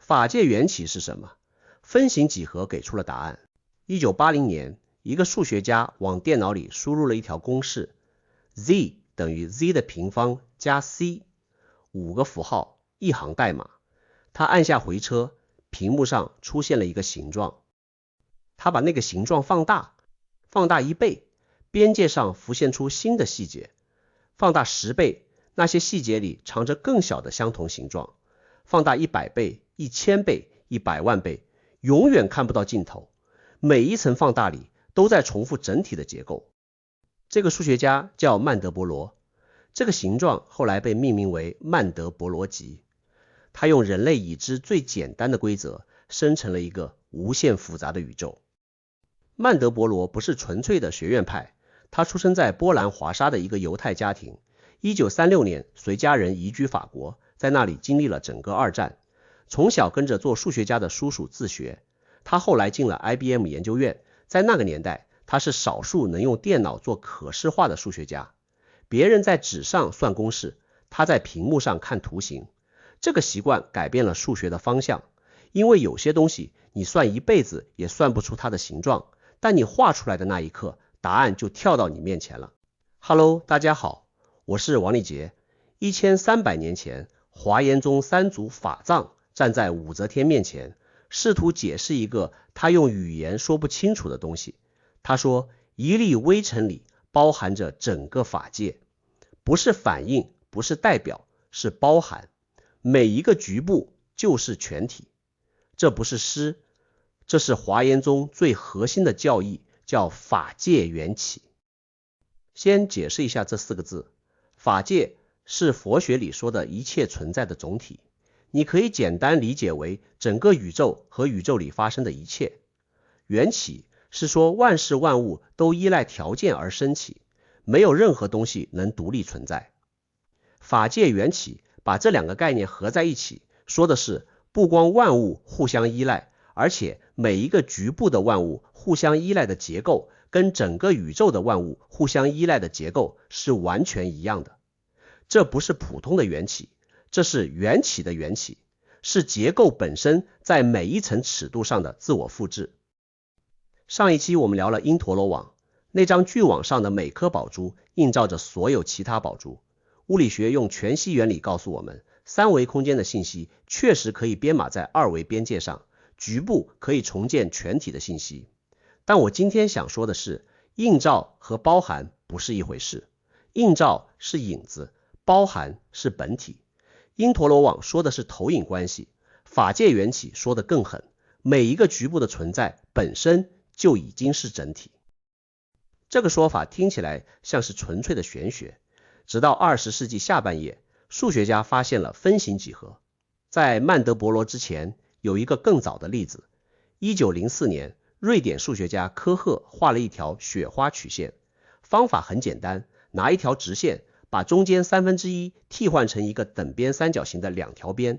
法界缘起是什麼？分形幾何給出了答案。1980年，一個數學家往電腦裡輸入了一條公式 ：z 等於 z 的平方加 c，5個符號，一行代碼。他按下回車，屏幕上出現了一個形狀。他把那個形狀放大1倍，邊界上浮現出新的細節。放大10倍，那些細節裡藏着更小的相同形狀。放大100倍、1000倍、100萬倍，永遠看不到盡頭。每一層放大裡都在重複整體的結構。這個數學家叫曼德伯羅，這個形狀後來被命名為曼德伯羅集。他用人類已知最簡單的規則生成了一個無限複雜的宇宙。曼德伯羅不是純粹的學院派，他出生在波蘭華沙的一個猶太家庭。1936年隨家人移居法國，在那裡經歷了整個二戰。從小跟着做數學家的叔叔自學，他後來進了 IBM 研究院。在那個年代，他是少數能用電腦做可視化的數學家。別人在紙上算公式，他在屏幕上看圖形。這個習慣改變了數學的方向，因為有些東西你算一輩子也算不出它的形狀，但你畫出來的那一刻，答案就跳到你面前了。Hello， 大家好，我是王立杰。1300年前，華嚴宗三祖法藏站在武則天面前，試圖解釋一個他用語言說不清楚的東西。他說，一粒微塵裡包含着整個法界，不是反應，不是代表，是包含。每一個局部就是全體。這不是詩，這是華嚴宗最核心的教義，叫法界緣起。先解釋一下這4個字。法界是佛學裡說的一切存在的總體，你可以簡單理解為整個宇宙和宇宙裡發生的一切。緣起是說萬事萬物都依賴條件而生起，沒有任何東西能獨立存在。法界緣起把這2個概念合在一起，說的是不光萬物互相依賴，而且每一個局部的萬物互相依賴的結構跟整個宇宙的萬物互相依賴的結構是完全一樣的。這不是普通的缘起，這是緣起的緣起，是結構本身在每一層尺度上的自我複製。上一期我們聊了因陀羅網，那張巨網上的每顆寶珠映照着所有其他寶珠。物理學用全息原理告訴我們，三维空間的信息確實可以編碼在二維邊界上，局部可以重建全體的信息。但我今天想說的是，映照和包含不是一回事。映照是影子，包含是本體。因陀羅網說的是投影關係，法界缘起說得更狠，每一個局部的存在本身就已經是整體。這個說法聽起來像是純粹的玄學。直到20世紀下半葉，數學家發現了分形幾何。在曼德伯羅之前，有一個更早的例子。1904年，瑞典數學家科赫畫了一條雪花曲線。方法很簡單，拿一條直線，把中間1/3替換成一個等邊三角形的2條邊，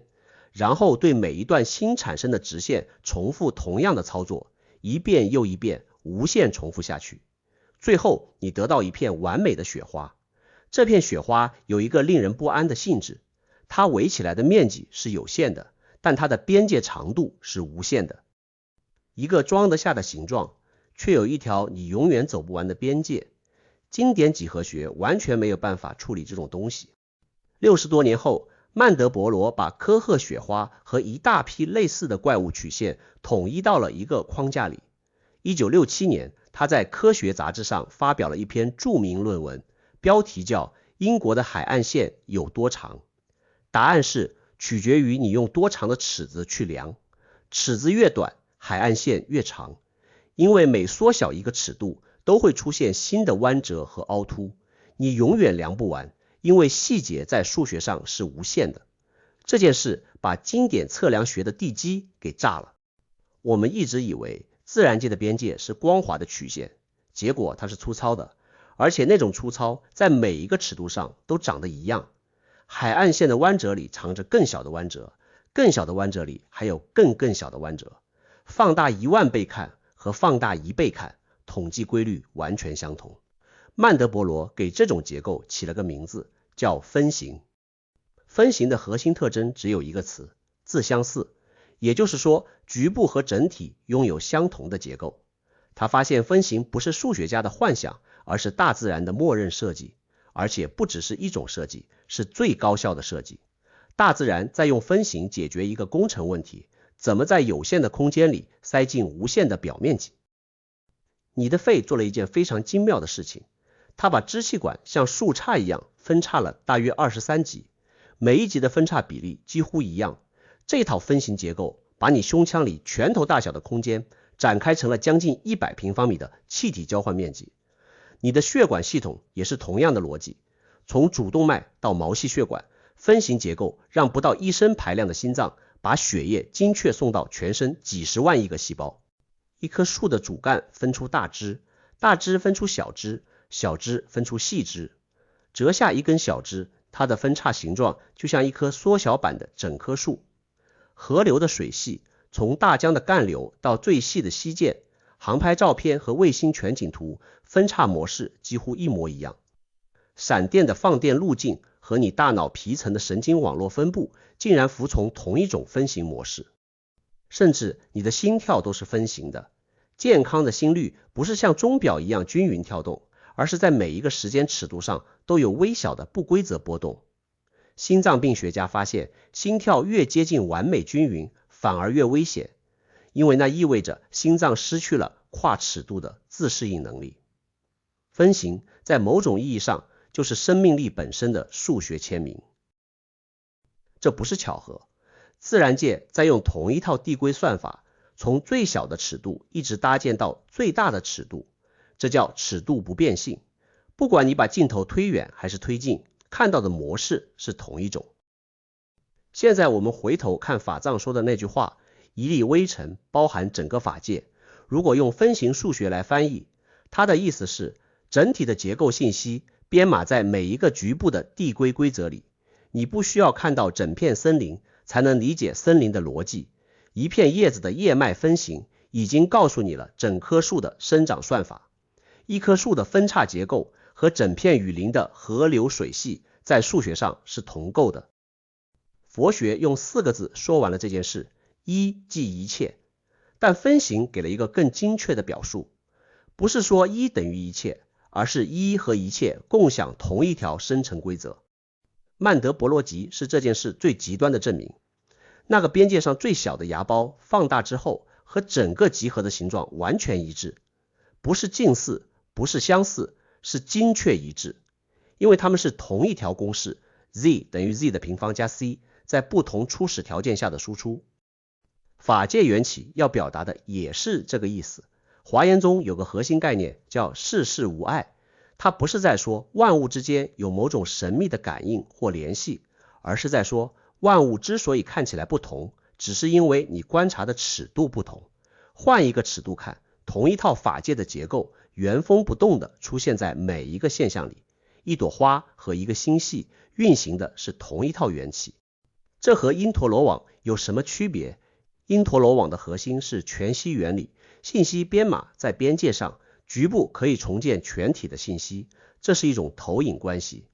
然後對每一段新產生的直線重複同樣的操作，一遍又一遍，無限重複下去。最後，你得到一片完美的雪花。這片雪花有一個令人不安的性質，它圍起来的面積是有限的，但它的邊界長度是無限的。一個裝得下的形狀，卻有一條你永遠走不完的邊界。經典幾何學完全沒有辦法處理這種東西。60多年後，曼德伯羅把科赫雪花和一大批類似的怪物曲線統一到了一個框架裡。1967年，他在科學雜誌上發表了一篇著名論文，標題叫《英國的海岸線有多長》。答案是取決於你用多長的尺子去量，尺子越短，海岸線越長。因為每縮小一個尺度，都會出現新的彎折和凹凸，你永遠量不完，因為細節在數學上是無限的。這件事把經典測量學的地基給炸了。我們一直以為自然界的邊界是光滑的曲線，結果它是粗糙的，而且那種粗糙在每一個尺度上都長得一樣。海岸線的彎折裡藏着更小的彎折，更小的彎折裡還有更小的彎折。放大10000倍看和放大1倍看，統計規律完全相同。曼德伯羅給這種結構起了個名字，叫分形。分形的核心特徵只有一個詞，自相似，也就是說，局部和整體擁有相同的結構。他發現分形不是數學家的幻想，而是大自然的默認設計，而且不只是一種設計，是最高效的設計。大自然在用分形解決一個工程問題，怎麼在有限的空間裡塞進無限的表面積。你的肺做了一件非常精妙的事情，它把支气管像樹杈一樣分叉了大約23級，每一級的分叉比例幾乎一樣。這套分形結構把你胸腔裡拳頭大小的空間展開成了將近100平方米的气體交換面積。你的血管系統也是同樣的逻輯，從主動脈到毛細血管，分形結構讓不到1升排量的心臟把血液精確送到全身幾十萬億個細胞。一棵樹的主幹分出大枝，大枝分出小枝，小枝分出細枝。折下一根小枝，它的分叉形狀就像一棵縮小版的整棵樹。河流的水系，從大江的幹流到最細的溪澗，航拍照片和衛星全景圖分叉模式幾乎一模一樣。閃電的放電路徑和你大腦皮層的神經網絡分布竟然服從同一種分形模式。甚至你的心跳都是分形的，健康的心率不是像鐘錶一樣均勻跳動，而是在每一個時間尺度上都有微小的不規則波動。心臟病學家发現，心跳越接近完美均勻，反而越危險，因為那意味着心臟失去了跨尺度的自適應能力。分形在某種意義上就是生命力本身的數學簽名。這不是巧合，自然界在用同一套遞歸算法，從最小的尺度一直搭建到最大的尺度，這叫尺度不變性。不管你把鏡頭推遠還是推近，看到的模式是同一種。現在我們回頭看法藏說的那句話，一粒微塵包含整個法界。如果用分形數學來翻譯，它的意思是整體的結構信息編碼在每一個局部的遞歸規則裡。你不需要看到整片森林才能理解森林的邏輯，一片葉子的葉脈分形已經告訴你了整棵樹的生長算法。一棵樹的分叉結構和整片雨林的河流水系在數學上是同構的。佛學用4個字說完了這件事，一即一切。但分形給了一個更精確的表述，不是說一等於一切，而是一和一切共享同一條生成規則。曼德伯羅集是這件事最極端的證明。那個邊界上最小的芽孢放大之後和整個集合的形狀完全一致，不是近似，不是相似，是精確一致，因為它們是同一條公式 z 等於 z 的平方加 c 在不同初始條件下的輸出。法界缘起要表達的也是這個意思。華嚴中有個核心概念叫世事無礙，它不是在說萬物之間有某種神秘的感應或聯繫，而是在說萬物之所以看起來不同，只是因為你觀察的尺度不同。換一個尺度看，同一套法界的結構原封不動地出現在每一個現象裡。一朵花和一個星系運行的是同一套缘起。這和因陀羅網有什麼區別？因陀羅網的核心是全息原理，信息編碼在邊界上，局部可以重建全體的信息，這是一種投影關係。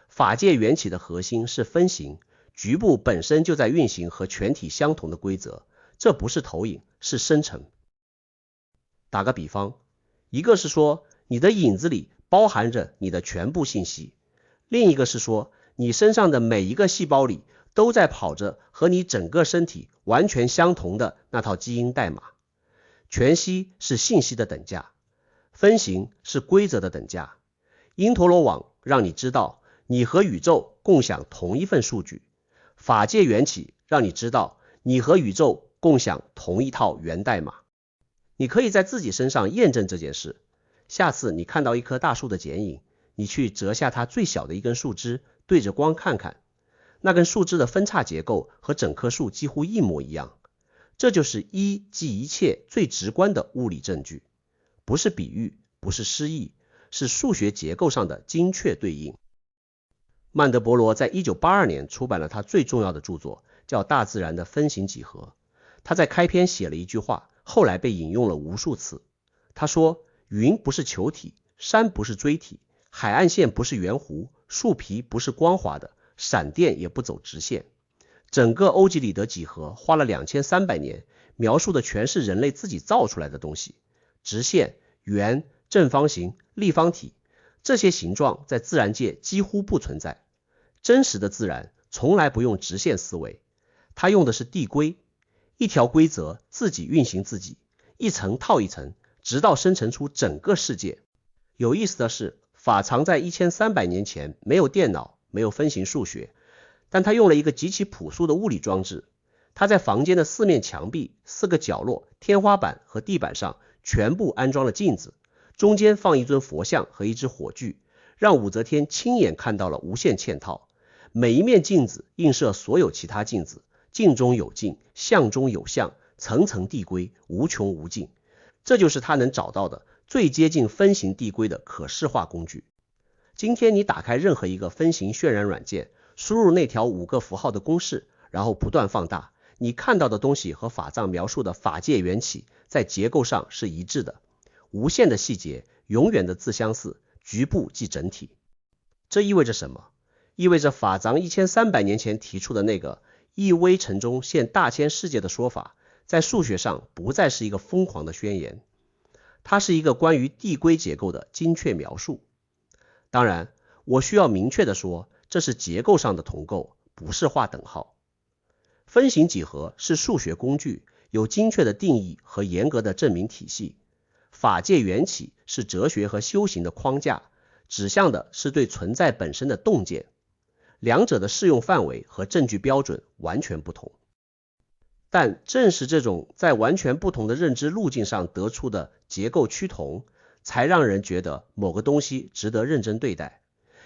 法界緣起的核心是分形，局部本身就在運行和全體相同的規則，這不是投影，是生成。打個比方，一個是說你的影子裡包含着你的全部信息，另一個是說你身上的每一個細胞裡都在跑着和你整個身體完全相同的那套基因代碼。全息是信息的等價，分形是規則的等價。因陀羅網讓你知道你和宇宙共享同一份數據，法界緣起讓你知道你和宇宙共享同一套源代碼。你可以在自己身上驗證這件事。下次你看到一棵大樹的剪影，你去折下它最小的一根树枝，对着光看看，那根树枝的分叉結構和整棵樹幾乎一模一樣。這就是一即一切最直觀的物理證據，不是比喻，不是詩意，是數學結構上的精確對應。曼德伯羅在1982年出版了他最重要的著作，叫《大自然的分形幾何》。他在開篇寫了一句話，後來被引用了無數次。他說，雲不是球體，山不是錐體，海岸線不是圓弧，樹皮不是光滑的，閃電也不走直線。整個歐几里得幾何花了2300年，描述的全是人類自己造出來的東西，直線、圓、正方形、立方體，這些形狀在自然界幾乎不存在。真實的自然從來不用直線思維，它用的是遞歸，一條規則自己運行自己，一層套一層，直到生成出整個世界。有意思的是，法藏在1300年前沒有電腦，沒有分形數學，但他用了一個極其樸素的物理裝置。他在房間的4面牆壁、4個角落、天花板和地板上全部安裝了鏡子，中間放一尊佛像和一只火炬，讓武則天親眼看到了無限嵌套。每一面鏡子映射所有其他鏡子，鏡中有鏡，像中有像，層層遞歸，無窮無盡。這就是他能找到的最接近分形遞歸的可視化工具。今天你打開任何一個分形渲染軟件，輸入那條5個符號的公式，然後不斷放大，你看到的東西和法藏描述的法界缘起在結構上是一致的，無限的細節，永遠的自相似，局部即整體。這意味着什麼？意味着法藏1300年前提出的那個一微塵中現大千世界的說法，在數學上不再是一個瘋狂的宣言，它是一個關於遞歸結構的精確描述。當然，我需要明確地說，這是結構上的同構，不是畫等號。分形幾何是數學工具，有精確的定義和嚴格的證明體系。法界緣起是哲學和修行的框架，指向的是對存在本身的洞見。兩者的適用範圍和證據標準完全不同。但正是這種在完全不同的認知路徑上得出的結構趨同，才讓人覺得某個東西值得認真對待。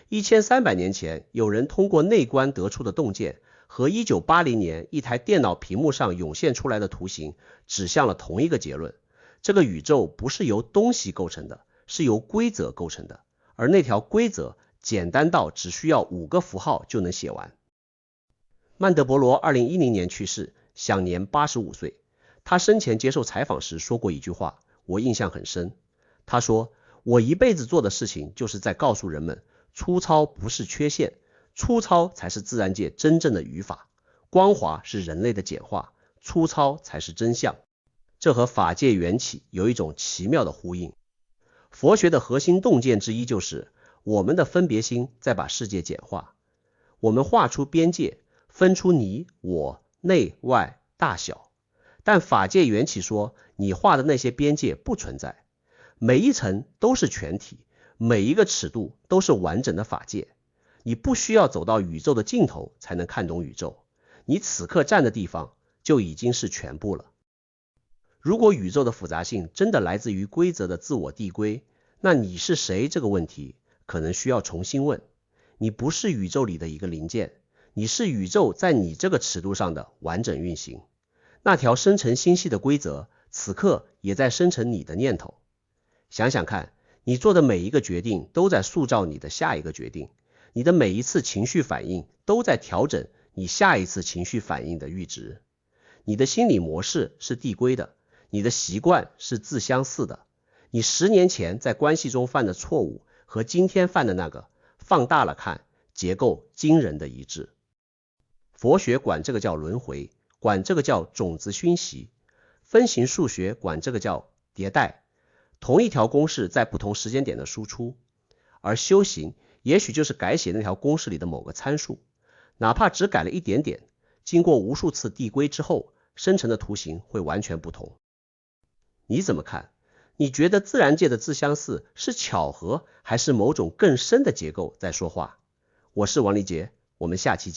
1300年前有人通過內觀得出的洞見，和1980年一台電腦屏幕上湧現出來的圖形指向了同一個結論：這個宇宙不是由東西構成的，是由規則構成的，而那條規則簡單到只需要5個符號就能寫完。曼德伯羅2010年去世，享年85歲。他生前接受採訪時說過一句話，我印象很深。他說：我一輩子做的事情就是在告訴人們，粗糙不是缺陷，粗糙才是自然界真正的語法，光滑是人類的簡化，粗糙才是真相。這和法界緣起有一種奇妙的呼應。佛學的核心洞見之一就是我們的分別心在把世界簡化。我們畫出邊界，分出你我內外大小，但法界緣起說你畫的那些邊界不存在，每一層都是全體，每一個尺度都是完整的法界。你不需要走到宇宙的盡頭才能看懂宇宙，你此刻站的地方就已經是全部了。如果宇宙的複雜性真的來自於規則的自我遞歸，那你是誰這個問題可能需要重新問。你不是宇宙裡的一個零件，你是宇宙在你這個尺度上的完整運行。那條生成星系的規則，此刻也在生成你的念頭。想想看，你做的每一個決定都在塑造你的下一個決定，你的每一次情緒反應都在調整你下一次情緒反應的閾值。你的心理模式是遞歸的，你的習慣是自相似的。你10年前在關係中犯的錯誤和今天犯的那個，放大了看，結構驚人的一致。佛學管這個叫輪迴，管這個叫種子熏習；分形數學管這個叫迭代。同一條公式在不同時間點的輸出，而修行也許就是改寫那條公式裡的某個參數，哪怕只改了一點點，經過無數次遞歸之後，生成的圖形會完全不同。你怎麼看？你覺得自然界的自相似是巧合，還是某種更深的結構在說話？我是王立杰，我們下期見。